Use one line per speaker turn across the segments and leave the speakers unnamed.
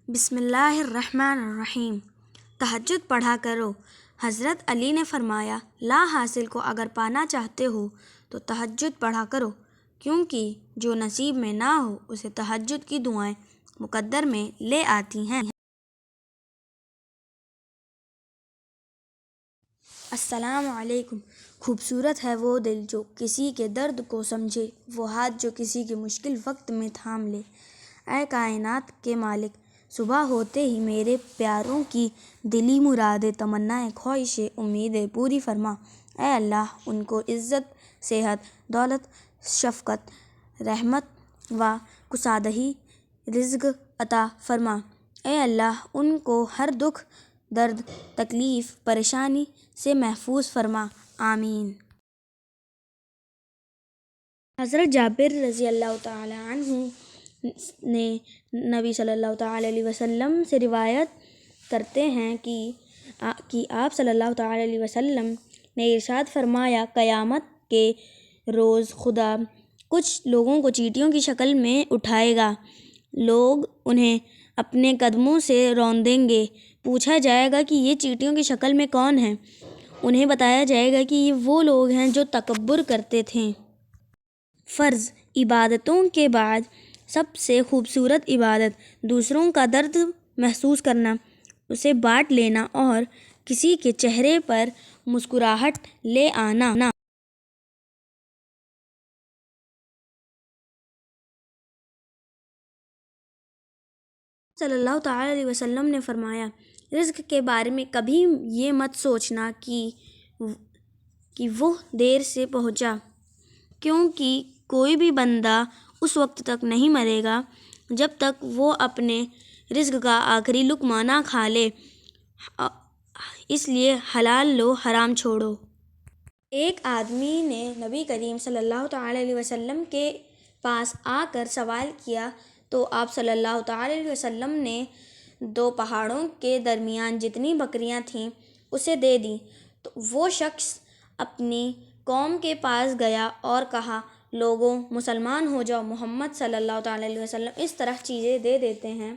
بسم اللہ الرحمن الرحیم۔ تہجد پڑھا کرو۔ حضرت علی نے فرمایا، لا حاصل کو اگر پانا چاہتے ہو تو تہجد پڑھا کرو، کیونکہ جو نصیب میں نہ ہو اسے تہجد کی دعائیں مقدر میں لے آتی ہیں۔ السلام علیکم۔ خوبصورت ہے وہ دل جو کسی کے درد کو سمجھے، وہ ہاتھ جو کسی کی مشکل وقت میں تھام لے۔ اے کائنات کے مالک، صبح ہوتے ہی میرے پیاروں کی دلی مرادیں، تمنائیں، خواہشیں، امیدیں پوری فرما۔ اے اللہ، ان کو عزت، صحت، دولت، شفقت، رحمت و کشادگی رزق عطا فرما۔ اے اللہ، ان کو ہر دکھ، درد، تکلیف، پریشانی سے محفوظ فرما۔ آمین۔ حضرت جابر رضی اللہ تعالی عنہ نے نبی صلی اللہ تعالی علیہ وسلم سے روایت کرتے ہیں کہ آپ صلی اللہ تعالی علیہ وسلم نے ارشاد فرمایا، قیامت کے روز خدا کچھ لوگوں کو چیونٹیوں کی شکل میں اٹھائے گا۔ لوگ انہیں اپنے قدموں سے روندیں گے۔ پوچھا جائے گا کہ یہ چیونٹیوں کی شکل میں کون ہیں؟ انہیں بتایا جائے گا کہ یہ وہ لوگ ہیں جو تکبر کرتے تھے۔ فرض عبادتوں کے بعد سب سے خوبصورت عبادت دوسروں کا درد محسوس کرنا، اسے بانٹ لینا اور کسی کے چہرے پر مسکراہٹ لے آنا۔ صلی اللہ تعالی علیہ وسلم نے فرمایا، رزق کے بارے میں کبھی یہ مت سوچنا کہ وہ دیر سے پہنچا، کیونکہ کوئی بھی بندہ اس وقت تک نہیں مرے گا جب تک وہ اپنے رزق کا آخری لقمہ نہ کھا لے، اس لیے حلال لو، حرام چھوڑو۔ ایک آدمی نے نبی کریم صلی اللہ تعالی علیہ وسلم کے پاس آ کر سوال کیا تو آپ صلی اللہ تعالی علیہ وسلم نے دو پہاڑوں کے درمیان جتنی بکریاں تھیں اسے دے دیں۔ تو وہ شخص اپنی قوم کے پاس گیا اور کہا، لوگوں، مسلمان ہو جاؤ، محمد صلی اللہ تعالی علیہ وسلم اس طرح چیزیں دے دیتے ہیں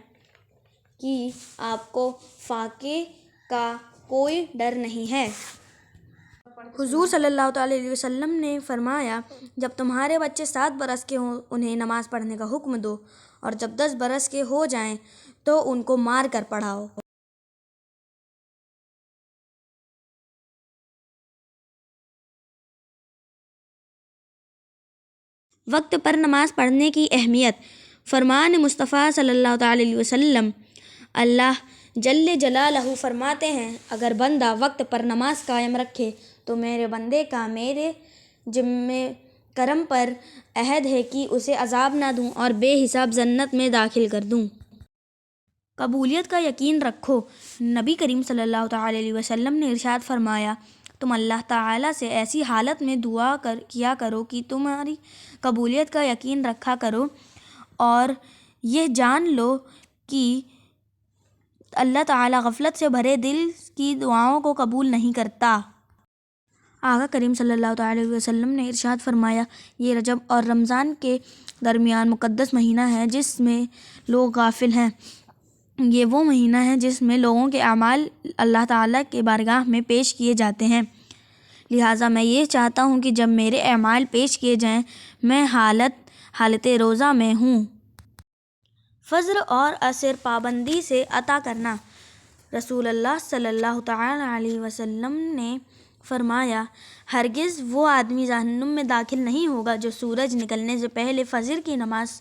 کہ آپ کو فاقے کا کوئی ڈر نہیں ہے۔ حضور صلی اللہ تعالی علیہ وسلم نے فرمایا، جب تمہارے بچے 7 برس کے ہوں انہیں نماز پڑھنے کا حکم دو، اور جب 10 برس کے ہو جائیں تو ان کو مار کر پڑھاؤ۔ وقت پر نماز پڑھنے کی اہمیت۔ فرمان مصطفیٰ صلی اللہ تعالی علیہ وسلم، اللہ جل جلالہ فرماتے ہیں، اگر بندہ وقت پر نماز قائم رکھے تو میرے بندے کا میرے ذمہ کرم پر عہد ہے کہ اسے عذاب نہ دوں اور بے حساب جنت میں داخل کر دوں۔ قبولیت کا یقین رکھو۔ نبی کریم صلی اللہ تعالی علیہ وسلم نے ارشاد فرمایا، تم اللہ تعالیٰ سے ایسی حالت میں دعا کیا کرو کہ تمہاری قبولیت کا یقین رکھا کرو اور یہ جان لو کہ اللہ تعالیٰ غفلت سے بھرے دل کی دعاؤں کو قبول نہیں کرتا۔ آقا کریم صلی اللہ تعالی علیہ وسلم نے ارشاد فرمایا، یہ رجب اور رمضان کے درمیان مقدس مہینہ ہے جس میں لوگ غافل ہیں۔ یہ وہ مہینہ ہے جس میں لوگوں کے اعمال اللہ تعالیٰ کے بارگاہ میں پیش کیے جاتے ہیں، لہٰذا میں یہ چاہتا ہوں کہ جب میرے اعمال پیش کیے جائیں میں حالت روزہ میں ہوں۔ فجر اور عصر پابندی سے عطا کرنا۔ رسول اللہ صلی اللہ تعالی علیہ وسلم نے فرمایا، ہرگز وہ آدمی جہنم میں داخل نہیں ہوگا جو سورج نکلنے سے پہلے فجر کی نماز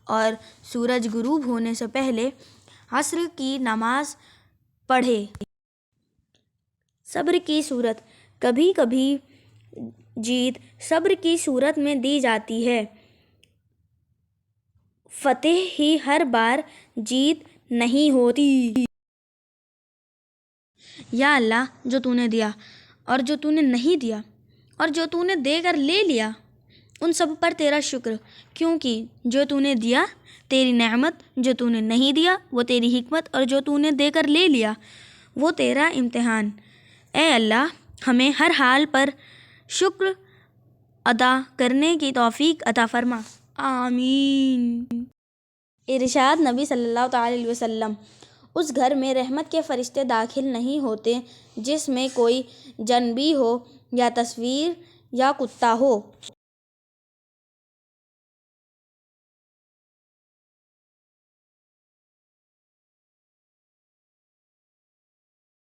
اور سورج غروب ہونے سے پہلے عصر کی نماز پڑھے۔ صبر کی صورت۔ کبھی کبھی جیت صبر کی صورت میں دی جاتی ہے، فتح ہی ہر بار جیت نہیں ہوتی۔ یا اللہ، جو تو نے دیا اور جو تو نے نہیں دیا اور جو تو نے دے کر لے لیا، ان سب پر تیرا شکر، کیونکہ جو تو نے دیا تیری نعمت، جو تو نے نہیں دیا وہ تیری حکمت، اور جو تو نے دے کر لے لیا وہ تیرا امتحان۔ اے اللہ، ہمیں ہر حال پر شکر ادا کرنے کی توفیق عطا فرما۔ آمین۔ ارشاد نبی صلی اللہ تعالیٰ علیہ وسلم: اس گھر میں رحمت کے فرشتے داخل نہیں ہوتے جس میں کوئی جن بھی ہو یا تصویر یا کتا ہو۔